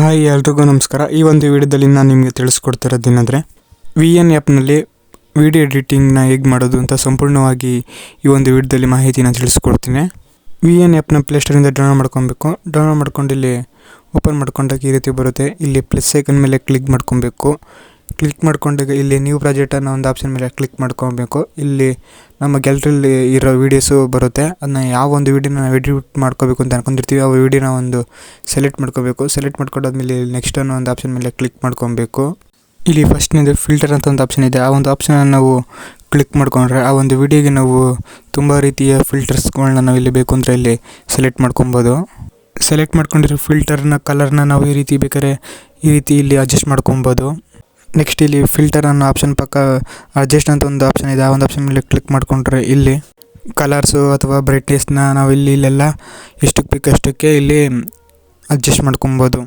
Hi ಎಲ್ರಿಗೂ ನಮಸ್ಕಾರ. ಈ ಒಂದು ವಿಡಿಯೋದಲ್ಲಿ ನಾನು ನಿಮಗೆ ತಿಳಿಸ್ಕೊಡ್ತಿರೋದೇನೆಂದರೆ VN ಆ್ಯಪ್ನಲ್ಲಿ ವಿಡಿಯೋ ಎಡಿಟಿಂಗ್ನ ಹೇಗೆ ಮಾಡೋದು ಅಂತ ಸಂಪೂರ್ಣವಾಗಿ ಈ ಒಂದು ವಿಡಿಯೋದಲ್ಲಿ ಮಾಹಿತಿನ ತಿಳಿಸ್ಕೊಡ್ತೀನಿ. VN ಆ್ಯಪ್ನ ಪ್ಲೇಸ್ಟೋರಿಂದ ಡೌನ್ಲೋಡ್ ಮಾಡ್ಕೊಬೇಕು. ಡೌನ್ಲೋಡ್ ಮಾಡ್ಕೊಂಡು ಇಲ್ಲಿ ಓಪನ್ ಮಾಡ್ಕೊಂಡಾಗ ಈ ರೀತಿ ಬರುತ್ತೆ. ಇಲ್ಲಿ ಪ್ಲಸ್ ಐಕನ್ ಮೇಲೆ ಕ್ಲಿಕ್ ಮಾಡ್ಕೊಬೇಕು. ಕ್ಲಿಕ್ ಮಾಡ್ಕೊಂಡಾಗ ಇಲ್ಲಿ ನ್ಯೂ ಪ್ರಾಜೆಕ್ಟ್ ಅನ್ನೋ ಒಂದು ಆಪ್ಷನ್ ಮೇಲೆ ಕ್ಲಿಕ್ ಮಾಡ್ಕೊಬೇಕು. ಇಲ್ಲಿ ನಮ್ಮ ಗ್ಯಾಲರಿಯಲ್ಲಿ ಇರೋ ವೀಡಿಯೋಸು ಬರುತ್ತೆ. ಅದನ್ನ ಯಾವ ಒಂದು ವೀಡಿಯೋನ ನಾವು ಎಡಿಟ್ ಮಾಡ್ಕೋಬೇಕು ಅಂತ ಅನ್ಕೊಂಡಿರ್ತೀವಿ ಆ ವೀಡಿಯೋನ ಒಂದು ಸೆಲೆಕ್ಟ್ ಮಾಡ್ಕೋಬೇಕು. ಸೆಲೆಕ್ಟ್ ಮಾಡ್ಕೊಂಡಾದ್ಮೇಲೆ ನೆಕ್ಸ್ಟ್ ಅನ್ನೋ ಒಂದು ಆಪ್ಷನ್ ಮೇಲೆ ಕ್ಲಿಕ್ ಮಾಡ್ಕೊಬೇಕು. ಇಲ್ಲಿ ಫಸ್ಟ್ನೇದು ಫಿಲ್ಟರ್ ಅಂತ ಒಂದು ಆಪ್ಷನ್ ಇದೆ. ಆ ಒಂದು ಆಪ್ಷನ್ ನಾವು ಕ್ಲಿಕ್ ಮಾಡ್ಕೊಂಡ್ರೆ ಆ ಒಂದು ವೀಡಿಯೋಗೆ ನಾವು ತುಂಬ ರೀತಿಯ ಫಿಲ್ಟರ್ಸ್ಗಳನ್ನ ನಾವು ಇಲ್ಲಿ ಬೇಕು ಅಂದರೆ ಇಲ್ಲಿ ಸೆಲೆಕ್ಟ್ ಮಾಡ್ಕೊಬೋದು. ಸೆಲೆಕ್ಟ್ ಮಾಡ್ಕೊಂಡಿರೋ ಫಿಲ್ಟರ್ನ ಕಲರ್ನ ನಾವು ಈ ರೀತಿ ಬೇಕಾದ್ರೆ ಈ ರೀತಿ ಇಲ್ಲಿ ಅಡ್ಜಸ್ಟ್ ಮಾಡ್ಕೊಬೋದು. ನೆಕ್ಸ್ಟ್ ಇಲ್ಲಿ ಫಿಲ್ಟರ್ ಅನ್ನೋ ಆಪ್ಷನ್ ಪಕ್ಕ ಅಡ್ಜಸ್ಟ್ ಅಂತ ಒಂದು ಆಪ್ಷನ್ ಇದೆ. ಆ ಒಂದು ಆಪ್ಷನ್ ಮೇಲೆ ಕ್ಲಿಕ್ ಮಾಡ್ಕೊಂಡ್ರೆ ಇಲ್ಲಿ ಕಲರ್ಸು ಅಥವಾ ಬ್ರೈಟ್ನೆಸ್ನ ನಾವು ಇಲ್ಲೆಲ್ಲ ಎಷ್ಟಕ್ಕೆ ಬೇಕು ಅಷ್ಟಕ್ಕೆ ಇಲ್ಲಿ ಅಡ್ಜಸ್ಟ್ ಮಾಡ್ಕೊಬೋದು.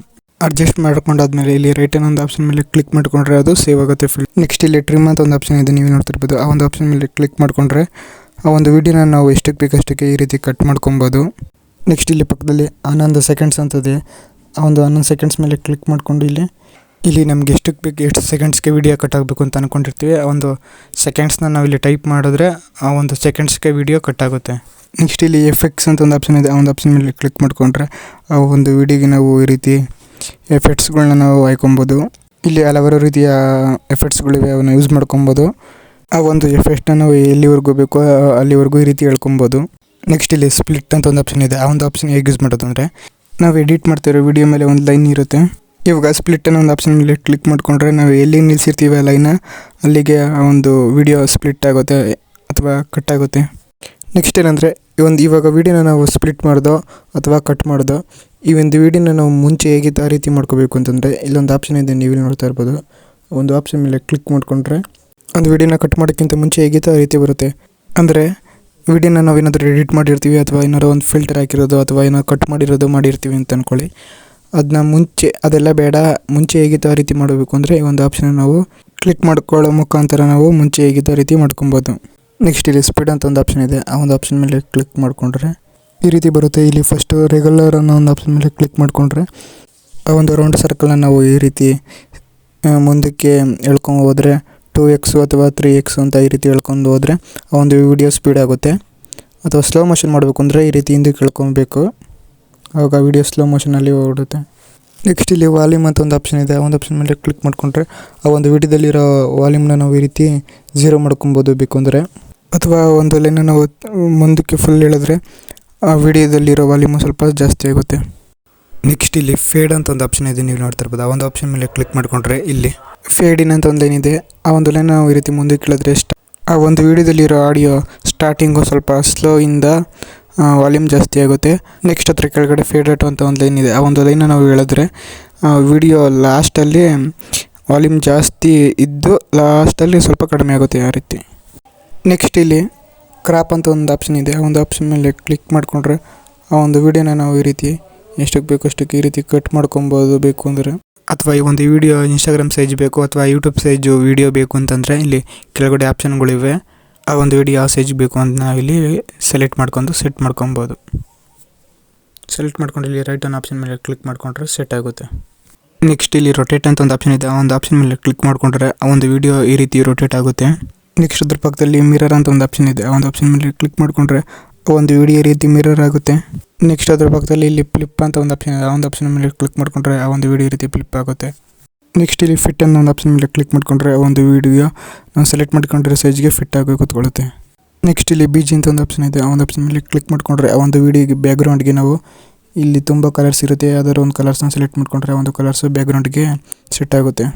ಅಡ್ಜಸ್ಟ್ ಮಾಡ್ಕೊಂಡಾದ್ಮೇಲೆ ಇಲ್ಲಿ ರೈಟ್ ಅನ್ನೋ ಒಂದು ಆಪ್ಷನ್ ಮೇಲೆ ಕ್ಲಿಕ್ ಮಾಡ್ಕೊಂಡ್ರೆ ಅದು ಸೇವ್ ಆಗುತ್ತೆ ನೆಕ್ಸ್ಟ್ ಇಲ್ಲಿ ಟ್ರಿಮ್ ಅಂತ ಒಂದು ಆಪ್ಷನ್ ಇದೆ, ನೀವು ನೋಡ್ತಿರ್ಬೋದು. ಆ ಒಂದು ಆಪ್ಷನ್ ಮೇಲೆ ಕ್ಲಿಕ್ ಮಾಡ್ಕೊಂಡ್ರೆ ಆ ಒಂದು ವೀಡಿಯೋನ ನಾವು ಎಷ್ಟಕ್ಕೆ ಬೇಕಷ್ಟಕ್ಕೆ ಈ ರೀತಿ ಕಟ್ ಮಾಡ್ಕೊಬೋದು. ನೆಕ್ಸ್ಟ್ ಇಲ್ಲಿ ಪಕ್ಕದಲ್ಲಿ 11 ಸೆಕೆಂಡ್ಸ್ ಅಂತದೆ. ಆ ಒಂದು 11 ಸೆಕೆಂಡ್ಸ್ ಮೇಲೆ ಕ್ಲಿಕ್ ಮಾಡ್ಕೊಂಡು ಇಲ್ಲಿ ನಮಗೆ ಎಷ್ಟಕ್ಕೆ ಬೇಕು ಎಷ್ಟು ಸೆಕೆಂಡ್ಸ್ಗೆ ವೀಡಿಯೋ ಕಟ್ ಆಗಬೇಕು ಅಂತ ಅಂದ್ಕೊಂಡಿರ್ತೀವಿ. ಆ ಒಂದು ಸೆಕೆಂಡ್ಸ್ನ ನಾವು ಇಲ್ಲಿ ಟೈಪ್ ಮಾಡಿದ್ರೆ ಆ ಒಂದು ಸೆಕೆಂಡ್ಸ್ಗೆ ವೀಡಿಯೋ ಕಟ್ ಆಗುತ್ತೆ. ನೆಕ್ಸ್ಟ್ ಇಲ್ಲಿ ಎಫೆಕ್ಟ್ಸ್ ಅಂತ ಒಂದು ಆಪ್ಷನ್ ಇದೆ. ಆ ಒಂದು ಆಪ್ಷನ್ ಮೇಲೆ ಕ್ಲಿಕ್ ಮಾಡ್ಕೊಂಡ್ರೆ ಆ ಒಂದು ವೀಡಿಯೋಗೆ ನಾವು ಈ ರೀತಿ ಎಫೆಕ್ಟ್ಸ್ಗಳನ್ನ ನಾವು ಆಯ್ಕೊಬೋದು. ಇಲ್ಲಿ ಹಲವಾರು ರೀತಿಯ ಎಫೆಕ್ಟ್ಸ್ಗಳಿವೆ, ಅವನ್ನ ಯೂಸ್ ಮಾಡ್ಕೊಬೋದು. ಆ ಒಂದು ಎಫೆಕ್ಟ್ನ ನಾವು ಎಲ್ಲಿವರೆಗೂ ಬೇಕೋ ಅಲ್ಲಿವರೆಗೂ ಈ ರೀತಿ ಹೇಳ್ಕೊಬೋದು. ನೆಕ್ಸ್ಟ್ ಇಲ್ಲಿ ಸ್ಪ್ಲಿಟ್ ಅಂತ ಒಂದು ಆಪ್ಷನ್ ಇದೆ. ಆ ಒಂದು ಆಪ್ಷನ್ ಹೇಗೆ ಯೂಸ್ ಮಾಡೋದು ಅಂದರೆ ನಾವು ಎಡಿಟ್ ಮಾಡ್ತಿರೋ ವಿಡಿಯೋ ಮೇಲೆ ಒಂದು ಲೈನ್ ಇರುತ್ತೆ. ಇವಾಗ ಸ್ಪ್ಲಿಟ್ ಅನ್ನೋ ಒಂದು ಆಪ್ಷನ್ ಮೇಲೆ ಕ್ಲಿಕ್ ಮಾಡ್ಕೊಂಡ್ರೆ ನಾವು ಎಲ್ಲಿ ನಿಲ್ಲಿಸಿರ್ತೀವಿ ಆ ಲೈನ ಅಲ್ಲಿಗೆ ಆ ಒಂದು ವಿಡಿಯೋ ಸ್ಪ್ಲಿಟ್ ಆಗುತ್ತೆ ಅಥವಾ ಕಟ್ ಆಗುತ್ತೆ. ನೆಕ್ಸ್ಟ್ ಏನಂದರೆ ಇವಾಗ ವೀಡಿಯೋನ ನಾವು ಸ್ಪ್ಲಿಟ್ ಮಾಡೋದು ಅಥವಾ ಕಟ್ ಮಾಡೋದು, ಈ ಒಂದು ವೀಡಿಯೋನ ನಾವು ಮುಂಚೆ ಹೇಗಿತ್ತು ಆ ರೀತಿ ಮಾಡ್ಕೋಬೇಕು ಅಂತಂದರೆ ಇಲ್ಲೊಂದು ಆಪ್ಷನ್ ಇದೆ, ನೀವು ಇಲ್ಲಿ ನೋಡ್ತಾ ಇರ್ಬೋದು. ಒಂದು ಆಪ್ಷನ್ ಮೇಲೆ ಕ್ಲಿಕ್ ಮಾಡ್ಕೊಂಡ್ರೆ ಒಂದು ವೀಡಿಯೋನ ಕಟ್ ಮಾಡೋಕ್ಕಿಂತ ಮುಂಚೆ ಹೇಗಿತ್ತು ಆ ರೀತಿ ಬರುತ್ತೆ. ಅಂದರೆ ವೀಡಿಯೋನ ನಾವು ಏನಾದರೂ ಎಡಿಟ್ ಮಾಡಿರ್ತೀವಿ ಅಥವಾ ಏನಾದ್ರು ಒಂದು ಫಿಲ್ಟರ್ ಹಾಕಿರೋದು ಅಥವಾ ಏನೋ ಕಟ್ ಮಾಡಿರ್ತೀವಿ ಅಂತ ಅಂದ್ಕೊಳ್ಳಿ. ಅದನ್ನ ಮುಂಚೆ ಅದೆಲ್ಲ ಬೇಡ, ಮುಂಚೆ ಹೇಗಿತ್ತು ಆ ರೀತಿ ಮಾಡಬೇಕು ಅಂದರೆ ಈ ಒಂದು ಆಪ್ಷನ್ ನಾವು ಕ್ಲಿಕ್ ಮಾಡ್ಕೊಳ್ಳೋ ಮುಖಾಂತರ ನಾವು ಮುಂಚೆ ಹೇಗಿತ್ತು ಆ ರೀತಿ ಮಾಡ್ಕೊಬೋದು. ನೆಕ್ಸ್ಟ್ ಇಲ್ಲಿ ಸ್ಪೀಡ್ ಅಂತ ಒಂದು ಆಪ್ಷನ್ ಇದೆ. ಆ ಒಂದು ಆಪ್ಷನ್ ಮೇಲೆ ಕ್ಲಿಕ್ ಮಾಡ್ಕೊಂಡ್ರೆ ಈ ರೀತಿ ಬರುತ್ತೆ. ಇಲ್ಲಿ ಫಸ್ಟು ರೆಗ್ಯುಲರ್ ಅನ್ನೋ ಒಂದು ಆಪ್ಷನ್ ಮೇಲೆ ಕ್ಲಿಕ್ ಮಾಡಿಕೊಂಡ್ರೆ ಆ ಒಂದು ರೌಂಡ್ ಸರ್ಕಲ್ನ ನಾವು ಈ ರೀತಿ ಮುಂದಕ್ಕೆ ಎಳ್ಕೊಂಡು ಹೋದರೆ 2x ಅಥವಾ 3x ಅಂತ ಈ ರೀತಿ ಎಳ್ಕೊಂಡು ಹೋದರೆ ಆ ಒಂದು ವಿಡಿಯೋ ಸ್ಪೀಡ್ ಆಗುತ್ತೆ. ಅಥವಾ ಸ್ಲೋ ಮೋಷನ್ ಮಾಡಬೇಕು ಅಂದರೆ ಈ ರೀತಿ ಹಿಂದಕ್ಕೆ ಎಳ್ಕೊಬೇಕು, ಆವಾಗ ವಿಡಿಯೋ ಸ್ಲೋ ಮೋಷನಲ್ಲಿ ಓಡುತ್ತೆ. ನೆಕ್ಸ್ಟ್ ಇಲ್ಲಿ ವಾಲ್ಯೂಮ್ ಅಂತ ಒಂದು ಆಪ್ಷನ್ ಇದೆ. ಆ ಒಂದು ಆಪ್ಷನ್ ಮೇಲೆ ಕ್ಲಿಕ್ ಮಾಡಿಕೊಂಡ್ರೆ ಆ ಒಂದು ವಿಡಿಯೋದಲ್ಲಿರೋ ವಾಲ್ಯೂಮ್ನ ನಾವು ಈ ರೀತಿ 0 ಮಾಡ್ಕೊಬೋದು ಬೇಕು ಅಂದರೆ. ಅಥವಾ ಒಂದು ಲೈನ ನಾವು ಮುಂದಕ್ಕೆ ಫುಲ್ ಹೇಳಿದ್ರೆ ಆ ವಿಡಿಯೋದಲ್ಲಿರೋ ವಾಲ್ಯೂಮು ಸ್ವಲ್ಪ ಜಾಸ್ತಿ ಆಗುತ್ತೆ. ನೆಕ್ಸ್ಟ್ ಇಲ್ಲಿ ಫೇಡ್ ಅಂತ ಒಂದು ಆಪ್ಷನ್ ಇದೆ, ನೀವು ನೋಡ್ತಾ ಇರ್ಬೋದು. ಆ ಒಂದು ಆಪ್ಷನ್ ಮೇಲೆ ಕ್ಲಿಕ್ ಮಾಡಿಕೊಂಡ್ರೆ ಇಲ್ಲಿ ಫೇಡ್ ಇನ್ ಅಂತ ಒಂದು ಲೈನ್ ಇದೆ. ಆ ಒಂದು ಲೈನ್ ನಾವು ಈ ರೀತಿ ಮುಂದಕ್ಕೆ ಹೇಳಿದ್ರೆ ಆ ಒಂದು ವಿಡಿಯೋದಲ್ಲಿರೋ ಆಡಿಯೋ ಸ್ಟಾರ್ಟಿಂಗು ಸ್ವಲ್ಪ ಸ್ಲೋ ಇಂದ ವಾಲ್ಯೂಮ್ ಜಾಸ್ತಿ ಆಗುತ್ತೆ. ನೆಕ್ಸ್ಟ್ ಹತ್ರ ಕೆಳಗಡೆ ಫೇಡ್ ಔಟ್ ಅಂತ ಒಂದು ಲೈನ್ ಇದೆ. ಆ ಒಂದು ಲೈನ ನಾವು ಹೇಳಿದ್ರೆ ವಿಡಿಯೋ ಲಾಸ್ಟಲ್ಲಿ ವಾಲ್ಯೂಮ್ ಜಾಸ್ತಿ ಇದ್ದು ಲಾಸ್ಟಲ್ಲಿ ಸ್ವಲ್ಪ ಕಡಿಮೆ ಆಗುತ್ತೆ ಆ ರೀತಿ. ನೆಕ್ಸ್ಟ್ ಇಲ್ಲಿ ಕ್ರಾಪ್ ಅಂತ ಒಂದು ಆಪ್ಷನ್ ಇದೆ. ಆ ಒಂದು ಆಪ್ಷನ್ ಮೇಲೆ ಕ್ಲಿಕ್ ಮಾಡಿಕೊಂಡ್ರೆ ಆ ಒಂದು ವಿಡಿಯೋನ ನಾವು ಈ ರೀತಿ ಎಷ್ಟಕ್ಕೆ ಬೇಕು ಅಷ್ಟಕ್ಕೆ ಈ ರೀತಿ ಕಟ್ ಮಾಡ್ಕೊಬೋದು ಬೇಕು ಅಂದರೆ. ಅಥವಾ ಈ ಒಂದು ವಿಡಿಯೋ ಇನ್ಸ್ಟಾಗ್ರಾಮ್ ಸೈಜ್ ಬೇಕು ಅಥವಾ ಯೂಟ್ಯೂಬ್ ಸೈಜು ವಿಡಿಯೋ ಬೇಕು ಅಂತಂದರೆ ಇಲ್ಲಿ ಕೆಳಗಡೆ ಆಪ್ಷನ್ಗಳಿವೆ. ಆ ಒಂದು ವಿಡಿಯೋ ಯಾವ ಸೈಜ್ ಬೇಕು ಅಂತ ನಾವಿಲ್ಲಿ ಸೆಲೆಕ್ಟ್ ಮಾಡ್ಕೊಂಡು ಸೆಟ್ ಮಾಡ್ಕೊಬೋದು. ಸೆಲೆಕ್ಟ್ ಮಾಡ್ಕೊಂಡು ಇಲ್ಲಿ ರೈಟ್ ಅನ್ನೋ ಆಪ್ಷನ್ ಮೇಲೆ ಕ್ಲಿಕ್ ಮಾಡಿಕೊಂಡ್ರೆ ಸೆಟ್ ಆಗುತ್ತೆ. ನೆಕ್ಸ್ಟ್ ಇಲ್ಲಿ ರೊಟೇಟ್ ಅಂತ ಒಂದು ಆಪ್ಷನ್ ಇದೆ. ಆ ಒಂದು ಆಪ್ಷನ್ ಮೇಲೆ ಕ್ಲಿಕ್ ಮಾಡಿಕೊಂಡ್ರೆ ಆ ಒಂದು ವಿಡಿಯೋ ಈ ರೀತಿ ರೊಟೇಟ್ ಆಗುತ್ತೆ. ನೆಕ್ಸ್ಟ್ ಅದ್ರ ಪಕ್ಕದಲ್ಲಿ ಮಿರರ್ ಅಂತ ಒಂದು ಆಪ್ಷನ್ ಇದೆ. ಆ ಒಂದು ಆಪ್ಷನ್ ಮೇಲೆ ಕ್ಲಿಕ್ ಮಾಡಿಕೊಂಡ್ರೆ ಒಂದು ವಿಡಿಯೋ ರೀತಿ ಮಿರರ್ ಆಗುತ್ತೆ. ನೆಕ್ಸ್ಟ್ ಅದ್ರ ಪಕ್ಕದಲ್ಲಿ ಇಲ್ಲಿ ಫ್ಲಿಪ್ ಅಂತ ಒಂದು ಆಪ್ಷನ್ ಇದೆ. ಆ ಒಂದು ಆಪ್ಷನ್ ಮೇಲೆ ಕ್ಲಿಕ್ ಮಾಡಿಕೊಂಡ್ರೆ ಆ ಒಂದು ವಿಡಿಯೋ ರೀತಿ ಫ್ಲಿಪ್ ಆಗುತ್ತೆ. ನೆಕ್ಸ್ಟ್ ಇಲ್ಲಿ ಫಿಟ್ ಅನ್ನೋ ಒಂದು ಆಪ್ಷನ್ ಮೇಲೆ ಕ್ಲಿಕ್ ಮಾಡಿಕೊಂಡ್ರೆ ಆ ಒಂದು ವಿಡಿಯೋ ನಾವು ಸೆಲೆಕ್ಟ್ ಮಾಡ್ಕೊಂಡಿರೋ ಸೈಜ್ಗೆ ಫಿಟ್ ಆಗಿ ಕೂತ್ಕೊಳ್ಳುತ್ತೆ. ನೆಕ್ಸ್ಟ್ ಇಲ್ಲಿ BG ಅಂತ ಒಂದು ಆಪ್ಷನ್ ಇದೆ. ಆ ಒಂದು ಆಪ್ಷನ್ ಮೇಲೆ ಕ್ಲಿಕ್ ಮಾಡಿಕೊಂಡ್ರೆ ಆ ಒಂದು ವಿಡಿಯೋಗೆ ಬ್ಯಾಕ್ಗ್ರೌಂಡ್ಗೆ ನಾವು ಇಲ್ಲಿ ತುಂಬ ಕಲರ್ಸ್ ಇರುತ್ತೆ, ಯಾವ್ದಾದ್ರು ಒಂದು ಕಲರ್ಸ್ನ ಸೆಲೆಕ್ಟ್ ಮಾಡಿಕೊಂಡ್ರೆ ಆ ಒಂದು ಕಲರ್ಸು ಬ್ಯಾಕ್ಗ್ರೌಂಡ್ಗೆ ಸೆಟ್ ಆಗುತ್ತೆ.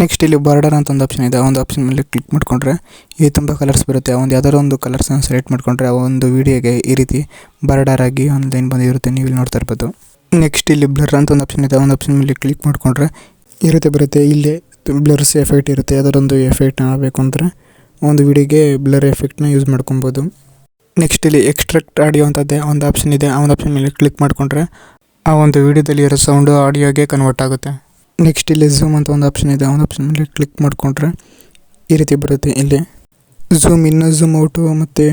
ನೆಕ್ಸ್ಟ್ ಇಲ್ಲಿ ಬಾರ್ಡರ್ ಅಂತ ಒಂದು ಆಪ್ಷನ್ ಇದೆ. ಆ ಒಂದು ಆಪ್ಷನ್ ಮೇಲೆ ಕ್ಲಿಕ್ ಮಾಡಿಕೊಂಡ್ರೆ ಇಲ್ಲಿ ತುಂಬ ಕಲರ್ಸ್ ಬರುತ್ತೆ. ಆ ಒಂದು ಯಾವ್ದಾದ್ರು ಒಂದು ಕಲರ್ಸ್ನ ಸೆಲೆಕ್ಟ್ ಮಾಡಿಕೊಂಡ್ರೆ ಆ ಒಂದು ವಿಡಿಯೋಗೆ ಈ ರೀತಿ ಬಾರ್ಡರ್ ಆಗಿ ಒಂದು ಲೈನ್ ಬಂದಿರುತ್ತೆ, ನೀವು ಇಲ್ಲಿ ನೋಡ್ತಾ ಇರ್ಬೋದು. ನೆಕ್ಸ್ಟ್ ಇಲ್ಲಿ ಬ್ಲರ್ ಅಂತ ಒಂದು ಆಪ್ಷನ್ ಇದೆ. ಆ ಒಂದು ಆಪ್ಷನ್ ಮೇಲೆ ಕ್ಲಿಕ್ ಮಾಡಿಕೊಂಡ್ರೆ ಈ ರೀತಿ ಬರುತ್ತೆ. ಇಲ್ಲಿ ಬ್ಲರ್ಸ್ ಎಫೆಕ್ಟ್ ಇರುತ್ತೆ. ಯಾವ್ದಾರೊಂದು ಎಫೆಕ್ಟ್ ಬೇಕು ಅಂದರೆ ಒಂದು ವಿಡಿಯೋಗೆ ಬ್ಲರ್ ಎಫೆಕ್ಟ್ನ ಯೂಸ್ ಮಾಡ್ಕೊಬೋದು. ನೆಕ್ಸ್ಟ್ ಇಲ್ಲಿ ಎಕ್ಸ್ಟ್ರಾಕ್ಟ್ ಆಡಿಯೋ ಅಂತದ್ದೇ ಒಂದು ಆಪ್ಷನ್ ಇದೆ. ಆ ಒಂದು ಆಪ್ಷನ್ ಮೇಲೆ ಕ್ಲಿಕ್ ಮಾಡಿಕೊಂಡ್ರೆ ಆ ಒಂದು ವಿಡಿಯೋದಲ್ಲಿ ಇರೋ ಸೌಂಡು ಆಡಿಯೋಗೆ ಕನ್ವರ್ಟ್ ಆಗುತ್ತೆ. ನೆಕ್ಸ್ಟ್ ಇಲ್ಲಿ ಝೂಮ್ ಅಂತ ಒಂದು ಆಪ್ಷನ್ ಇದೆ. ಆ ಒಂದು ಆಪ್ಷನ್ ಮೇಲೆ ಕ್ಲಿಕ್ ಮಾಡಿಕೊಂಡ್ರೆ ಈ ರೀತಿ ಬರುತ್ತೆ. ಇಲ್ಲಿ ಝೂಮ್ ಇನ್ನು ಝೂಮ್ ಔಟು ಮತ್ತು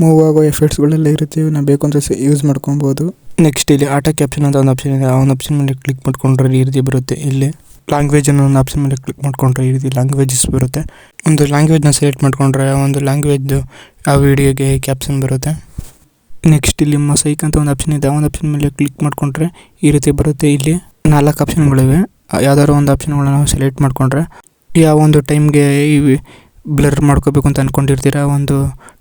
ಮೂವ್ ಆಗೋ ಎಫೆಕ್ಟ್ಸ್ಗಳೆಲ್ಲ ಇರುತ್ತೆ, ನಾವು ಬೇಕು ಅಂದರೆ ಯೂಸ್ ಮಾಡ್ಕೊಬೋದು. ನೆಕ್ಸ್ಟ್ ಇಲ್ಲಿ ಆಟೋ ಕ್ಯಾಪ್ಷನ್ ಅಂತ ಒಂದು ಆಪ್ಷನ್ ಇದೆ. ಆ ಒಂದು ಆಪ್ಷನ್ ಮೇಲೆ ಕ್ಲಿಕ್ ಮಾಡ್ಕೊಂಡ್ರೆ ಈ ರೀತಿ ಬರುತ್ತೆ. ಇಲ್ಲಿ ಲ್ಯಾಂಗ್ವೇಜ್ ಅನ್ನೋ ಒಂದು ಆಪ್ಷನ್ ಮೇಲೆ ಕ್ಲಿಕ್ ಮಾಡ್ಕೊಂಡ್ರೆ ಈ ರೀತಿ ಲ್ಯಾಂಗ್ವೇಜಸ್ ಬರುತ್ತೆ. ಒಂದು ಲ್ಯಾಂಗ್ವೇಜ್ನ ಸೆಲೆಕ್ಟ್ ಮಾಡ್ಕೊಂಡ್ರೆ ಒಂದು ಲ್ಯಾಂಗ್ವೇಜ್ ಆ ವಿಡಿಯೋಗೆ ಕ್ಯಾಪ್ಷನ್ ಬರುತ್ತೆ. ನೆಕ್ಸ್ಟ್ ಇಲ್ಲಿ ಮೊಸೈಕ್ ಅಂತ ಒಂದು ಆಪ್ಷನ್ ಇದೆ. ಆ ಒಂದು ಆಪ್ಷನ್ ಮೇಲೆ ಕ್ಲಿಕ್ ಮಾಡ್ಕೊಂಡ್ರೆ ಈ ರೀತಿ ಬರುತ್ತೆ. ಇಲ್ಲಿ 4 ಆಪ್ಷನ್ಗಳಿವೆ. ಯಾವ್ದಾದ್ರು ಒಂದು ಆಪ್ಷನ್ಗಳನ್ನ ನಾವು ಸೆಲೆಕ್ಟ್ ಮಾಡ್ಕೊಂಡ್ರೆ ಯಾವ ಒಂದು ಟೈಮ್ಗೆ ಈ ಬ್ಲರ್ ಮಾಡ್ಕೋಬೇಕು ಅಂತ ಅಂದ್ಕೊಂಡಿರ್ತೀರ ಆ ಒಂದು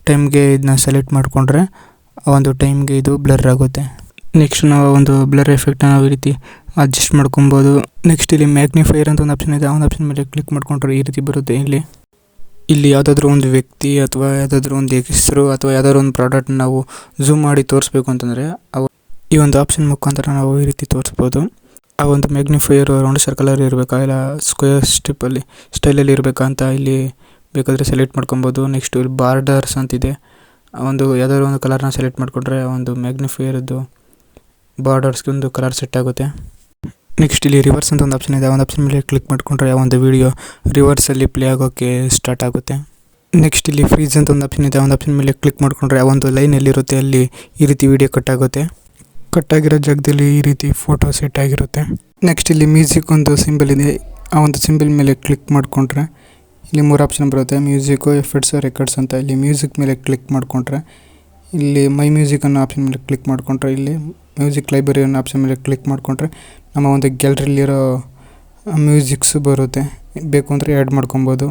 ಟೈಮ್ಗೆ ಇದನ್ನ ಸೆಲೆಕ್ಟ್ ಮಾಡಿಕೊಂಡ್ರೆ ಆ ಒಂದು ಟೈಮ್ಗೆ ಇದು ಬ್ಲರ್ ಆಗುತ್ತೆ. ನೆಕ್ಸ್ಟ್ ನಾವು ಒಂದು ಬ್ಲರ್ ಎಫೆಕ್ಟ್ನ ನಾವು ಈ ರೀತಿ ಅಡ್ಜಸ್ಟ್ ಮಾಡ್ಕೊಬೋದು. ನೆಕ್ಸ್ಟ್ ಇಲ್ಲಿ ಮ್ಯಾಗ್ನಿಫೈಯರ್ ಅಂತ ಒಂದು ಆಪ್ಷನ್ ಇದೆ. ಆ ಒಂದು ಆಪ್ಷನ್ ಮೇಲೆ ಕ್ಲಿಕ್ ಮಾಡ್ಕೊಂಡ್ರೆ ಈ ರೀತಿ ಬರುತ್ತೆ. ಇಲ್ಲಿ ಯಾವುದಾದ್ರೂ ಒಂದು ವ್ಯಕ್ತಿ ಅಥವಾ ಯಾವುದಾದ್ರೂ ಒಂದು ಹೆಸರು ಅಥವಾ ಯಾವುದಾದ್ರೂ ಒಂದು ಪ್ರಾಡಕ್ಟ್ ನಾವು ಝೂಮ್ ಮಾಡಿ ತೋರಿಸ್ಬೇಕು ಅಂತಂದರೆ ಈ ಒಂದು ಆಪ್ಷನ್ ಮುಖಾಂತರ ನಾವು ಈ ರೀತಿ ತೋರಿಸ್ಬೋದು. ಆ ಒಂದು ಮ್ಯಾಗ್ನಿಫೈಯರ್ ರೌಂಡ್ ಸರ್ಕಲಲ್ಲಿ ಇರಬೇಕಾ ಇಲ್ಲ ಸ್ಕ್ವೇರ್ ಸ್ಟೈಲಲ್ಲಿ ಇರಬೇಕಾ ಅಂತ ಇಲ್ಲಿ ಬೇಕಾದರೆ ಸೆಲೆಕ್ಟ್ ಮಾಡ್ಕೊಬೋದು. ನೆಕ್ಸ್ಟ್ ಇಲ್ಲಿ ಬಾರ್ಡರ್ಸ್ ಅಂತಿದೆ. ಒಂದು ಯಾವುದಾದ್ರು ಒಂದು ಕಲರ್ನ ಸೆಲೆಕ್ಟ್ ಮಾಡಿಕೊಂಡ್ರೆ ಒಂದು ಮ್ಯಾಗ್ನಿಫೈಯರ್ದು ಬಾರ್ಡರ್ಸ್ಗೆ ಒಂದು ಕಲರ್ ಸೆಟ್ ಆಗುತ್ತೆ. ನೆಕ್ಸ್ಟ್ ಇಲ್ಲಿ ರಿವರ್ಸ್ ಅಂತ ಒಂದು ಆಪ್ಷನ್ ಇದೆ. ಆ ಒಂದು ಆಪ್ಷನ್ ಮೇಲೆ ಕ್ಲಿಕ್ ಮಾಡಿಕೊಂಡ್ರೆ ಆ ಒಂದು ವಿಡಿಯೋ ರಿವರ್ಸಲ್ಲಿ ಪ್ಲೇ ಆಗೋಕ್ಕೆ ಸ್ಟಾರ್ಟ್ ಆಗುತ್ತೆ. ನೆಕ್ಸ್ಟ್ ಇಲ್ಲಿ ಫ್ರೀಸ್ ಅಂತ ಒಂದು ಆಪ್ಷನ್ ಇದೆ. ಆ ಒಂದು ಆಪ್ಷನ್ ಮೇಲೆ ಕ್ಲಿಕ್ ಮಾಡಿಕೊಂಡ್ರೆ ಆ ಒಂದು ಲೈನ್ ಎಲ್ಲಿರುತ್ತೆ ಅಲ್ಲಿ ಈ ರೀತಿ ವಿಡಿಯೋ ಕಟ್ ಆಗುತ್ತೆ. ಕಟ್ ಆಗಿರೋ ಜಾಗದಲ್ಲಿ ಈ ರೀತಿ ಫೋಟೋ ಸೆಟ್ ಆಗಿರುತ್ತೆ. ನೆಕ್ಸ್ಟ್ ಇಲ್ಲಿ ಮ್ಯೂಸಿಕ್ ಒಂದು ಸಿಂಬಲ್ ಇದೆ. ಆ ಒಂದು ಸಿಂಬಲ್ ಮೇಲೆ ಕ್ಲಿಕ್ ಮಾಡಿಕೊಂಡ್ರೆ ಇಲ್ಲಿ 3 ಆಪ್ಷನ್ ಬರುತ್ತೆ. ಮ್ಯೂಸಿಕ್ಕು, ಎಫೆಕ್ಟ್ಸು, ರೆಕಾರ್ಡ್ಸ್ ಅಂತ. ಇಲ್ಲಿ ಮ್ಯೂಸಿಕ್ ಮೇಲೆ ಕ್ಲಿಕ್ ಮಾಡಿಕೊಂಡ್ರೆ ಇಲ್ಲಿ ಮೈ ಮ್ಯೂಸಿಕ್ ಅನ್ನೋ ಆಪ್ಷನ್ ಮೇಲೆ ಕ್ಲಿಕ್ ಮಾಡಿಕೊಂಡ್ರೆ ಇಲ್ಲಿ ಮ್ಯೂಸಿಕ್ ಲೈಬ್ರರಿ ಅನ್ನೋ ಆಪ್ಷನ್ ಮೇಲೆ ಕ್ಲಿಕ್ ಮಾಡಿಕೊಂಡ್ರೆ ನಮ್ಮ ಒಂದು ಗ್ಯಾಲರಿಲಿರೋ ಮ್ಯೂಸಿಕ್ಸು ಬರುತ್ತೆ. ಬೇಕು ಅಂದರೆ ಆ್ಯಡ್ ಮಾಡ್ಕೊಬೋದು.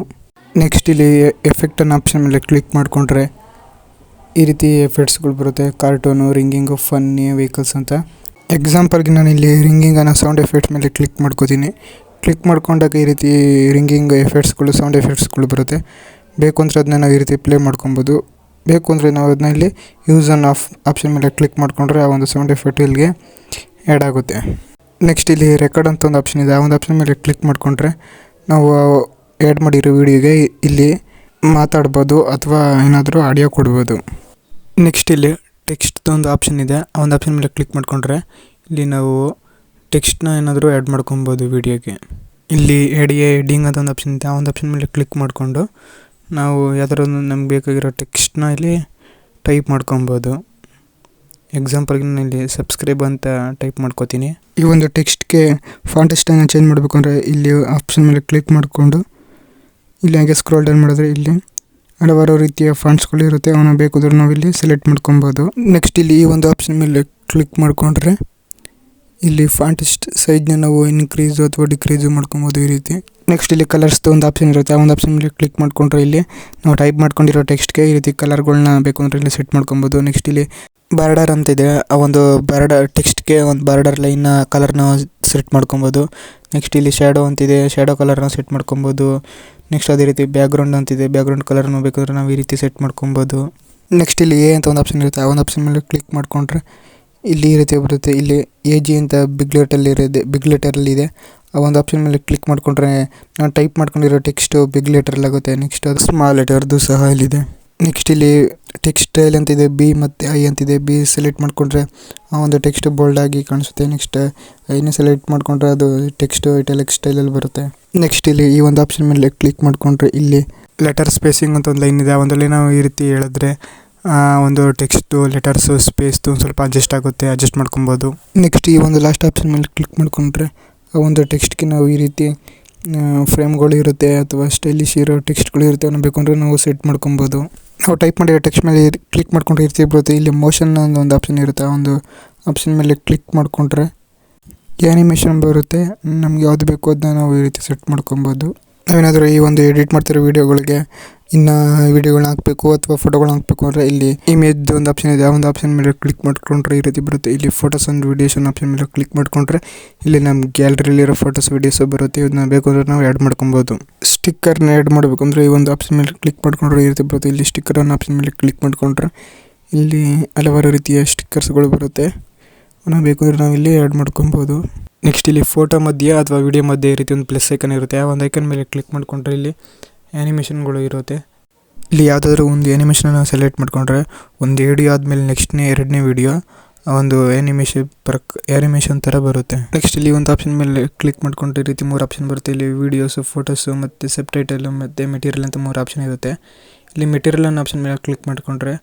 ನೆಕ್ಸ್ಟ್ ಇಲ್ಲಿ ಎಫೆಕ್ಟ್ ಅನ್ನೋ ಆಪ್ಷನ್ ಮೇಲೆ ಕ್ಲಿಕ್ ಮಾಡಿಕೊಂಡ್ರೆ ಈ ರೀತಿ ಎಫೆಕ್ಟ್ಸ್ಗಳು ಬರುತ್ತೆ. ಕಾರ್ಟೂನು, ರಿಂಗಿಂಗು, ಫನ್ನಿ, ವೆಹಿಕಲ್ಸ್ ಅಂತ. ಎಕ್ಸಾಂಪಲ್ಗೆ ನಾನು ಇಲ್ಲಿ ರಿಂಗಿಂಗ್ ಅನ್ನೋ ಸೌಂಡ್ ಎಫೆಕ್ಟ್ಸ್ ಮೇಲೆ ಕ್ಲಿಕ್ ಮಾಡ್ಕೋತೀನಿ. ಕ್ಲಿಕ್ ಮಾಡ್ಕೊಂಡಾಗ ಈ ರೀತಿ ರಿಂಗಿಂಗ್ ಎಫೆಕ್ಟ್ಸ್ಗಳು, ಸೌಂಡ್ ಎಫೆಕ್ಟ್ಸ್ಗಳು ಬರುತ್ತೆ. ಬೇಕು ಅಂದರೆ ಅದನ್ನ ನಾವು ಈ ರೀತಿ ಪ್ಲೇ ಮಾಡ್ಕೊಬೋದು. ಬೇಕು ಅಂದರೆ ನಾವು ಅದನ್ನ ಇಲ್ಲಿ ಯೂಸ್ ಆನ್ ಆಫ್ ಆಪ್ಷನ್ ಮೇಲೆ ಕ್ಲಿಕ್ ಮಾಡಿಕೊಂಡ್ರೆ ಆ ಒಂದು ಸೌಂಡ್ ಎಫೆಕ್ಟ್ ಇಲ್ಲಿಗೆ ಆ್ಯಡ್ ಆಗುತ್ತೆ. ನೆಕ್ಸ್ಟ್ ಇಲ್ಲಿ ರೆಕಾರ್ಡ್ ಅಂತ ಒಂದು ಆಪ್ಷನ್ ಇದೆ. ಆ ಒಂದು ಆಪ್ಷನ್ ಮೇಲೆ ಕ್ಲಿಕ್ ಮಾಡಿಕೊಂಡ್ರೆ ನಾವು ಆ್ಯಡ್ ಮಾಡಿರೋ ವಿಡಿಯೋಗೆ ಇಲ್ಲಿ ಮಾತಾಡ್ಬೋದು ಅಥವಾ ಏನಾದರೂ ಆಡಿಯೋ ಕೊಡ್ಬೋದು. ನೆಕ್ಸ್ಟ್ ಇಲ್ಲಿ ಟೆಕ್ಸ್ಟ್ ಒಂದು ಆಪ್ಷನ್ ಇದೆ. ಆ ಒಂದು ಆಪ್ಷನ್ ಮೇಲೆ ಕ್ಲಿಕ್ ಮಾಡಿಕೊಂಡ್ರೆ ಇಲ್ಲಿ ನಾವು ಟೆಕ್ಸ್ಟ್ನ ಏನಾದರೂ ಆ್ಯಡ್ ಮಾಡ್ಕೊಬೋದು ವಿಡಿಯೋಗೆ. ಇಲ್ಲಿ ಎಡಿಟಿಂಗ್ ಅಂತ ಒಂದು ಆಪ್ಷನ್ ಇದೆ. ಆ ಒಂದು ಆಪ್ಷನ್ ಮೇಲೆ ಕ್ಲಿಕ್ ಮಾಡಿಕೊಂಡು ನಾವು ಯಾವ್ದಾದ್ರು ಒಂದು ನಮ್ಗೆ ಬೇಕಾಗಿರೋ ಟೆಕ್ಸ್ಟ್ನ ಇಲ್ಲಿ ಟೈಪ್ ಮಾಡ್ಕೊಬೋದು. ಎಕ್ಸಾಂಪಲ್ಗೆ ನಾನು ಇಲ್ಲಿ ಸಬ್ಸ್ಕ್ರೈಬ್ ಅಂತ ಟೈಪ್ ಮಾಡ್ಕೋತೀನಿ. ಈ ಒಂದು ಟೆಕ್ಸ್ಟ್ಗೆ ಫಾಂಟ್ ಸ್ಟೈಲ್ನ ಚೇಂಜ್ ಮಾಡಬೇಕು ಅಂದರೆ ಇಲ್ಲಿ ಆಪ್ಷನ್ ಮೇಲೆ ಕ್ಲಿಕ್ ಮಾಡಿಕೊಂಡು ಇಲ್ಲಿ ಹಾಗೆ ಸ್ಕ್ರೋಲ್ ಡೌನ್ ಮಾಡಿದ್ರೆ ಇಲ್ಲಿ ಹಲವಾರು ರೀತಿಯ ಫಾಂಟ್ಸ್ಗಳು ಇರುತ್ತೆ. ಅವನ್ನ ಬೇಕಾದ್ರೆ ನಾವು ಇಲ್ಲಿ ಸೆಲೆಕ್ಟ್ ಮಾಡ್ಕೊಬೋದು. ನೆಕ್ಸ್ಟ್ ಇಲ್ಲಿ ಈ ಒಂದು ಆಪ್ಷನ್ ಮೇಲೆ ಕ್ಲಿಕ್ ಮಾಡಿಕೊಂಡ್ರೆ ಇಲ್ಲಿ ಫಾಂಟ್ ಸೈಜ್ನ ನಾವು ಇನ್ಕ್ರೀಸು ಅಥವಾ ಡಿಕ್ರೀಸು ಮಾಡ್ಕೊಬೋದು ಈ ರೀತಿ. ನೆಕ್ಸ್ಟ್ ಇಲ್ಲಿ ಕಲರ್ಸ್ದು ಒಂದು ಆಪ್ಷನ್ ಇರುತ್ತೆ. ಆ ಒಂದು ಆಪ್ಷನ್ ಮೇಲೆ ಕ್ಲಿಕ್ ಮಾಡಿಕೊಂಡ್ರೆ ಇಲ್ಲಿ ನಾವು ಟೈಪ್ ಮಾಡ್ಕೊಂಡಿರೋ ಟೆಕ್ಸ್ಟ್ಗೆ ಈ ರೀತಿ ಕಲರ್ಗಳನ್ನ ಬೇಕು ಅಂದರೆ ಇಲ್ಲಿ ಸೆಟ್ ಮಾಡ್ಕೊಬೋದು. ನೆಕ್ಸ್ಟ್ ಇಲ್ಲಿ ಬಾರ್ಡರ್ ಅಂತಿದೆ. ಆ ಒಂದು ಬಾರ್ಡರ್ ಟೆಕ್ಸ್ಟ್ಗೆ ಒಂದು ಬಾರ್ಡರ್ ಲೈನ್ನ ಕಲರ್ನ ಸೆಟ್ ಮಾಡ್ಕೊಬೋದು. ನೆಕ್ಸ್ಟ್ ಇಲ್ಲಿ ಶ್ಯಾಡೋ ಅಂತಿದೆ. ಶ್ಯಾಡೋ ಕಲರ್ನ ಸೆಟ್ ಮಾಡ್ಕೊಬೋದು. ನೆಕ್ಸ್ಟ್ ಅದೇ ರೀತಿ ಬ್ಯಾಕ್ಗ್ರೌಂಡ್ ಅಂತಿದೆ. ಬ್ಯಾಕ್ಗ್ರೌಂಡ್ ಕಲರ್ನ ಬೇಕಾದ್ರೆ ನಾವು ಈ ರೀತಿ ಸೆಟ್ ಮಾಡ್ಕೊಬೋದು. ನೆಕ್ಸ್ಟ್ ಇಲ್ಲಿ ಎ ಅಂತ ಒಂದು ಆಪ್ಷನ್ ಇರುತ್ತೆ. ಆ ಒಂದು ಆಪ್ಷನ್ ಮೇಲೆ ಕ್ಲಿಕ್ ಮಾಡಿಕೊಂಡ್ರೆ ಇಲ್ಲಿ ಈ ರೀತಿ ಬರುತ್ತೆ. ಇಲ್ಲಿ AG ಅಂತ ಬಿಗ್ ಲೆಟರಲ್ಲಿ ಇದೆ. ಆ ಒಂದು ಆಪ್ಷನ್ ಮೇಲೆ ಕ್ಲಿಕ್ ಮಾಡಿಕೊಂಡ್ರೆ ನಾನು ಟೈಪ್ ಮಾಡ್ಕೊಂಡಿರೋ ಟೆಕ್ಸ್ಟು ಬಿಗ್ ಲೆಟರಲ್ಲಿ ಆಗುತ್ತೆ. ನೆಕ್ಸ್ಟ್ ಅದು ಸ್ಮಾಲ್ ಲೆಟರ್ದು ಸಹ ಇಲ್ಲಿದೆ. ನೆಕ್ಸ್ಟ್ ಇಲ್ಲಿ ಟೆಕ್ಸ್ಟ್ ಸ್ಟೈಲ್ ಅಂತಿದೆ. B ಮತ್ತು I ಅಂತಿದೆ. B ಸೆಲೆಕ್ಟ್ ಮಾಡಿಕೊಂಡ್ರೆ ಆ ಒಂದು ಟೆಕ್ಸ್ಟ್ ಬೋಲ್ಡಾಗಿ ಕಾಣಿಸುತ್ತೆ. ನೆಕ್ಸ್ಟ್ ಐನ ಸೆಲೆಕ್ಟ್ ಮಾಡಿಕೊಂಡ್ರೆ ಅದು ಟೆಕ್ಸ್ಟು ಇಟಾಲಿಕ್ ಸ್ಟೈಲಲ್ಲಿ ಬರುತ್ತೆ. ನೆಕ್ಸ್ಟ್ ಇಲ್ಲಿ ಈ ಒಂದು ಆಪ್ಷನ್ ಮೇಲೆ ಕ್ಲಿಕ್ ಮಾಡಿಕೊಂಡ್ರೆ ಇಲ್ಲಿ ಲೆಟರ್ ಸ್ಪೇಸಿಂಗ್ ಅಂತ ಒಂದು ಲೈನ್ ಇದೆ. ಆ ಒಂದು ಲೈನ್ ನಾವು ಈ ರೀತಿ ಹೇಳಿದ್ರೆ ಒಂದು ಟೆಕ್ಸ್ಟು ಲೆಟರ್ಸು ಸ್ಪೇಸ್ದು ಒಂದು ಸ್ವಲ್ಪ ಅಡ್ಜಸ್ಟ್ ಮಾಡ್ಕೊಬೋದು. ನೆಕ್ಸ್ಟ್ ಈ ಒಂದು ಲಾಸ್ಟ್ ಆಪ್ಷನ್ ಮೇಲೆ ಕ್ಲಿಕ್ ಮಾಡಿಕೊಂಡ್ರೆ ಆ ಒಂದು ಟೆಕ್ಸ್ಟ್ಗೆ ನಾವು ಈ ರೀತಿ ಫ್ರೇಮ್ಗಳು ಇರುತ್ತೆ ಅಥವಾ ಸ್ಟೈಲಿಶ್ ಇರೋ ಟೆಕ್ಸ್ಟ್ಗಳು ಇರುತ್ತೆ. ಅವನ್ನ ಬೇಕಂದರೆ ನಾವು ಸೆಟ್ ಮಾಡ್ಕೊಬೋದು. ನಾವು ಟೈಪ್ ಮಾಡಿರೋ ಟೆಕ್ಸ್ಟ್ ಮೇಲೆ ಕ್ಲಿಕ್ ಮಾಡ್ಕೊಂಡ್ರೆ ಈ ರೀತಿ ಬರುತ್ತೆ. ಇಲ್ಲಿ ಮೋಷನ್ ಒಂದು ಆಪ್ಷನ್ ಇರುತ್ತೆ. ಆ ಒಂದು ಆಪ್ಷನ್ ಮೇಲೆ ಕ್ಲಿಕ್ ಮಾಡಿಕೊಂಡ್ರೆ ಆ್ಯನಿಮೇಷನ್ ಬರುತ್ತೆ. ನಮ್ಗೆ ಯಾವುದು ಬೇಕೋ ಅದನ್ನ ನಾವು ಈ ರೀತಿ ಸೆಟ್ ಮಾಡ್ಕೊಬೋದು. ನಾವೇನಾದರೂ ಈ ಒಂದು ಎಡಿಟ್ ಮಾಡ್ತಿರೋ ವೀಡಿಯೋಗಳಿಗೆ ಇನ್ನು ವೀಡಿಯೋಗಳನ್ನ ಹಾಕಬೇಕು ಅಥವಾ ಫೋಟೋಗಳನ್ನ ಹಾಕಬೇಕು ಅಂದರೆ ಇಲ್ಲಿ ಇಮೇಜ್ ಒಂದು ಆಪ್ಷನ್ ಇದೆ. ಆ ಒಂದು ಆಪ್ಷನ್ ಮೇಲೆ ಕ್ಲಿಕ್ ಮಾಡ್ಕೊಂಡ್ರೆ ಈ ರೀತಿ ಬರುತ್ತೆ. ಇಲ್ಲಿ ಫೋಟೋಸ್ ಆ್ಯಂಡ್ ವೀಡಿಯೋಸ್ ಆಪ್ಷನ್ ಮೇಲೆ ಕ್ಲಿಕ್ ಮಾಡಿಕೊಂಡ್ರೆ ಇಲ್ಲಿ ನಮ್ಮ ಗ್ಯಾಲರಿಲಿರೋ ಫೋಟೋಸ್ ವೀಡಿಯೋಸು ಬರುತ್ತೆ. ಇದನ್ನ ಬೇಕು ಅಂದರೆ ನಾವು ಆ್ಯಡ್ ಮಾಡ್ಕೊಬೋದು. ಸ್ಟಿಕ್ಕರ್ನ ಆ್ಯಡ್ ಮಾಡಬೇಕು ಅಂದರೆ ಈ ಒಂದು ಆಪ್ಷನ್ ಮೇಲೆ ಕ್ಲಿಕ್ ಮಾಡ್ಕೊಂಡ್ರೆ ಈ ರೀತಿ ಬರುತ್ತೆ. ಇಲ್ಲಿ ಸ್ಟಿಕ್ಕರ್ ಅನ್ನೋ ಆಪ್ಷನ್ ಮೇಲೆ ಕ್ಲಿಕ್ ಮಾಡಿಕೊಂಡ್ರೆ ಇಲ್ಲಿ ಹಲವಾರು ರೀತಿಯ ಸ್ಟಿಕ್ಕರ್ಸ್ಗಳು ಬರುತ್ತೆ. ನಾವು ಬೇಕು ಅಂದರೆ ನಾವು ಇಲ್ಲಿ ಆ್ಯಡ್ ಮಾಡ್ಕೊಬೋದು. ನೆಕ್ಸ್ಟ್ ಇಲ್ಲಿ ಫೋಟೋ ಮಧ್ಯೆ ಅಥವಾ ವಿಡಿಯೋ ಮಧ್ಯೆ ಈ ರೀತಿ ಒಂದು ಪ್ಲಸ್ ಐಕನ್ ಇರುತ್ತೆ. ಆ ಒಂದು ಐಕನ್ ಮೇಲೆ ಕ್ಲಿಕ್ ಮಾಡಿಕೊಂಡ್ರೆ ಇಲ್ಲಿ ಆ್ಯನಿಮೇಷನ್ಗಳು ಇರುತ್ತೆ. ಇಲ್ಲಿ ಯಾವುದಾದ್ರೂ ಒಂದು ಆ್ಯನಿಮೇಷನ್ನ ಸೆಲೆಕ್ಟ್ ಮಾಡಿಕೊಂಡ್ರೆ ಒಂದು ವಿಡಿಯೋ ಆದಮೇಲೆ ನೆಕ್ಸ್ಟ್ನೇ 2ನೇ ವಿಡಿಯೋ ಒಂದು ಆ್ಯನಿಮೇಷನ್ ಥರ ಬರುತ್ತೆ. ನೆಕ್ಸ್ಟ್ ಇಲ್ಲಿ ಒಂದು ಆಪ್ಷನ್ ಮೇಲೆ ಕ್ಲಿಕ್ ಮಾಡಿಕೊಂಡ್ರೆ ಈ ರೀತಿ 3 ಆಪ್ಷನ್ ಬರುತ್ತೆ. ಇಲ್ಲಿ ವೀಡಿಯೋಸು, ಫೋಟೋಸು ಮತ್ತು ಸಬ್ಟೈಟಲ್ ಮತ್ತು ಮೆಟೀರಿಯಲ್ ಅಂತ 3 ಆಪ್ಷನ್ ಇರುತ್ತೆ. ಇಲ್ಲಿ ಮೆಟೀರಿಯಲ್ ಅನ್ನೋ ಆಪ್ಷನ್ ಮೇಲೆ ಕ್ಲಿಕ್ ಮಾಡಿಕೊಂಡ್ರೆ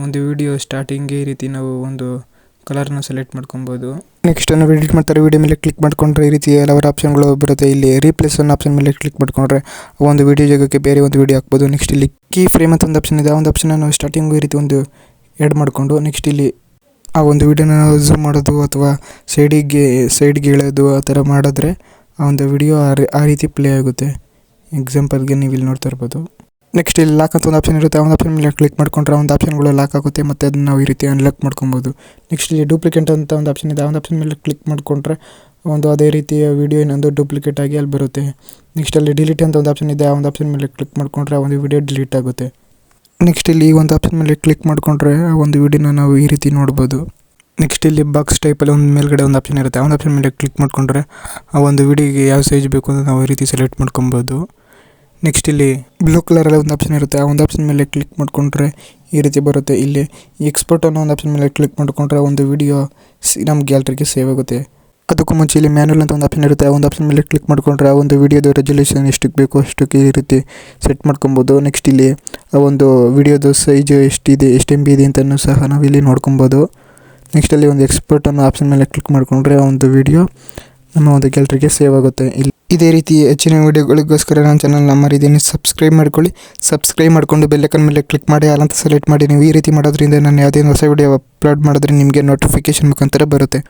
ಒಂದು ವಿಡಿಯೋ ಸ್ಟಾರ್ಟಿಂಗ್ಗೆ ಈ ರೀತಿ ನಾವು ಒಂದು ಕಲರ್ನ ಸೆಲೆಕ್ಟ್ ಮಾಡ್ಕೊಬೋದು. ನೆಕ್ಸ್ಟ್ ನಾವು ಎಡಿಟ್ ಮಾಡ್ತಾರೆ ವಿಡಿಯೋ ಮೇಲೆ ಕ್ಲಿಕ್ ಮಾಡಿಕೊಂಡ್ರೆ ಈ ರೀತಿ ಹಲವಾರು ಆಪ್ಷನ್ಗಳು ಬರುತ್ತೆ. ಇಲ್ಲಿ ರೀಪ್ಲೇಸ್ ಅನ್ನೋ ಆಪ್ಷನ್ ಮೇಲೆ ಕ್ಲಿಕ್ ಮಾಡಿಕೊಂಡ್ರೆ ಒಂದು ವಿಡಿಯೋ ಜಾಗಕ್ಕೆ ಬೇರೆ ಒಂದು ವಿಡಿಯೋ ಹಾಕ್ಬೋದು. ನೆಕ್ಸ್ಟ್ ಇಲ್ಲಿ ಕೀ ಫ್ರೇಮ್ ಅಂತ ಒಂದು ಆಪ್ಷನ್ ಇದೆ. ಆ ಒಂದು ಆಪ್ಷನ್ ನಾವು ಸ್ಟಾರ್ಟಿಂಗ್ ಈ ರೀತಿ ಒಂದು ಆ್ಯಡ್ ಮಾಡಿಕೊಂಡು ನೆಕ್ಸ್ಟ್ ಇಲ್ಲಿ ಆ ಒಂದು ವಿಡಿಯೋನ ಝೂಮ್ ಮಾಡೋದು ಅಥವಾ ಸೈಡಿಗೆ ಎಳೆಯೋದು ಆ ಥರ ಮಾಡಿದ್ರೆ ಆ ಒಂದು ವಿಡಿಯೋ ಆ ರೀತಿ ಪ್ಲೇ ಆಗುತ್ತೆ. ಎಕ್ಸಾಂಪಲ್ಗೆ ನೀವು ಇಲ್ಲಿ ನೋಡ್ತಾ ಇರ್ಬೋದು. ನೆಕ್ಸ್ಟ್ ಇಲ್ಲಿ ಲಾಕ್ ಅಂತ ಒಂದು ಆಪ್ಷನ್ ಇರುತ್ತೆ. ಆ ಒಂದು ಆಪ್ಷನ್ ಮೇಲೆ ಕ್ಲಿಕ್ ಮಾಡಿಕೊಂಡ್ರೆ ಆ ಒಂದು ಆಪ್ಷನ್ಗಳು ಲಾಕ್ ಆಗುತ್ತೆ ಮತ್ತು ಅದನ್ನು ನಾವು ಈ ರೀತಿ ಅನ್ಲಾಕ್ ಮಾಡ್ಕೊಬೋದು. ನೆಕ್ಸ್ಟ್ ಇಲ್ಲಿ ಡೂಪ್ಲಿಕೇಟ್ ಅಂತ ಒಂದು ಆಪ್ಷನ್ ಇದೆ. ಆ ಒಂದು ಆಪ್ಷನ್ ಮೇಲೆ ಕ್ಲಿಕ್ ಮಾಡಿಕೊಂಡ್ರೆ ಒಂದು ಅದೇ ರೀತಿಯ ವಿಡಿಯೋ ಇನ್ನೊಂದು ಡೂಪ್ಲಿಕೇಟ್ ಆಗಿ ಅಲ್ಲಿ ಬರುತ್ತೆ. ನೆಕ್ಸ್ಟ್ ಅಲ್ಲಿ ಡಿಲೀಟ್ ಅಂತ ಒಂದು ಆಪ್ಷನ್ ಇದೆ. ಆ ಒಂದು ಆಪ್ಷನ್ ಮೇಲೆ ಕ್ಲಿಕ್ ಮಾಡಿಕೊಂಡ್ರೆ ಆ ಒಂದು ವಿಡಿಯೋ ಡಿಲೀಟ್ ಆಗುತ್ತೆ. ನೆಕ್ಸ್ಟ್ ಇಲ್ಲಿ ಈ ಒಂದು ಆಪ್ಷನ್ ಮೇಲೆ ಕ್ಲಿಕ್ ಮಾಡಿಕೊಂಡ್ರೆ ಆ ಒಂದು ವಿಡಿಯೋನ ನಾವು ಈ ರೀತಿ ನೋಡ್ಬೋದು. ನೆಕ್ಸ್ಟ್ ಇಲ್ಲಿ ಬಾಕ್ಸ್ ಟೈಪಲ್ಲಿ ಒಂದು ಮೇಲ್ಗಡೆ ಒಂದು ಆಪ್ಷನ್ ಇರುತ್ತೆ. ಆ ಒಂದು ಆಪ್ಷನ್ ಮೇಲೆ ಕ್ಲಿಕ್ ಮಾಡಿಕೊಂಡ್ರೆ ಆ ಒಂದು ವಿಡಿಯೋಗೆ ಯಾವ ಸೈಜ್ ಬೇಕು ಅಂತ ನಾವು ಈ ರೀತಿ ಸೆಲೆಕ್ಟ್ ಮಾಡ್ಕೊಬೋದು. ನೆಕ್ಸ್ಟ್ ಇಲ್ಲಿ ಬ್ಲೂ ಕಲರಲ್ಲಿ ಒಂದು ಆಪ್ಷನ್ ಇರುತ್ತೆ. ಆ ಒಂದು ಆಪ್ಷನ್ ಮೇಲೆ ಕ್ಲಿಕ್ ಮಾಡಿಕೊಂಡ್ರೆ ಈ ರೀತಿ ಬರುತ್ತೆ. ಇಲ್ಲಿ ಎಕ್ಸ್ಪೋರ್ಟ್ ಅನ್ನೋ ಒಂದು ಆಪ್ಷನ್ ಮೇಲೆ ಕ್ಲಿಕ್ ಮಾಡಿಕೊಂಡ್ರೆ ಒಂದು ವಿಡಿಯೋ ನಮ್ಮ ಗ್ಯಾಲರಿಗೆ ಸೇವ್ ಆಗುತ್ತೆ. ಅದಕ್ಕೂ ಮುಂಚೆ ಇಲ್ಲಿ ಮ್ಯಾನುವಲ್ ಅಂತ ಒಂದು ಆಪ್ಷನ್ ಇರುತ್ತೆ. ಆ ಒಂದು ಆಪ್ಷನ್ ಮೇಲೆ ಕ್ಲಿಕ್ ಮಾಡಿಕೊಂಡ್ರೆ ಆ ಒಂದು ವಿಡಿಯೋದು ರೆಸಲ್ಯೂಷನ್ ಎಷ್ಟಕ್ಕೆ ಬೇಕು ಅಷ್ಟಕ್ಕೆ ಈ ರೀತಿ ಸೆಟ್ ಮಾಡ್ಕೊಬೋದು. ನೆಕ್ಸ್ಟ್ ಇಲ್ಲಿ ಆ ಒಂದು ವಿಡಿಯೋದು ಸೈಜ್ ಎಷ್ಟಿದೆ ಎಷ್ಟು MB ಇದೆ ಅಂತಲೂ ಸಹ ನಾವು ಇಲ್ಲಿ ನೋಡ್ಕೊಬೋದು. ನೆಕ್ಸ್ಟ್ ಅಲ್ಲಿ ಒಂದು ಎಕ್ಸ್ಪೋರ್ಟ್ ಅನ್ನೋ ಆಪ್ಷನ್ ಮೇಲೆ ಕ್ಲಿಕ್ ಮಾಡಿಕೊಂಡ್ರೆ ಆ ಒಂದು ವಿಡಿಯೋ ನಮ್ಮ ಒಂದು ಗ್ಯಾಲರಿಗೆ ಸೇವ್ ಆಗುತ್ತೆ. ಇಲ್ಲಿ ಇದೇ ರೀತಿ ಹೆಚ್ಚಿನ ವಿಡಿಯೋಗಳಿಗೋಸ್ಕರ ನನ್ನ ಚಾನಲ್ ಮಾಡಿದ್ದೀನಿ. ಸಬ್ಸ್ಕ್ರೈಬ್ ಮಾಡ್ಕೊಳ್ಳಿ. ಸಬ್ಸ್ಕ್ರೈಬ್ ಮಾಡಿಕೊಂಡು ಬೆಲ್ಲೈಕನ್ ಮೇಲೆ ಕ್ಲಿಕ್ ಮಾಡಿ ಆಲ್ ಅಂತ ಸೆಲೆಕ್ಟ್ ಮಾಡಿ. ನೀವು ಈ ರೀತಿ ಮಾಡೋದ್ರಿಂದ ನಾನು ಯಾವುದೇ ಹೊಸ ವಿಡಿಯೋ ಅಪ್ಲೋಡ್ ಮಾಡಿದ್ರೆ ನಿಮಗೆ ನೋಟಿಫಿಕೇಶನ್ ಮುಖಾಂತರ ಬರುತ್ತೆ.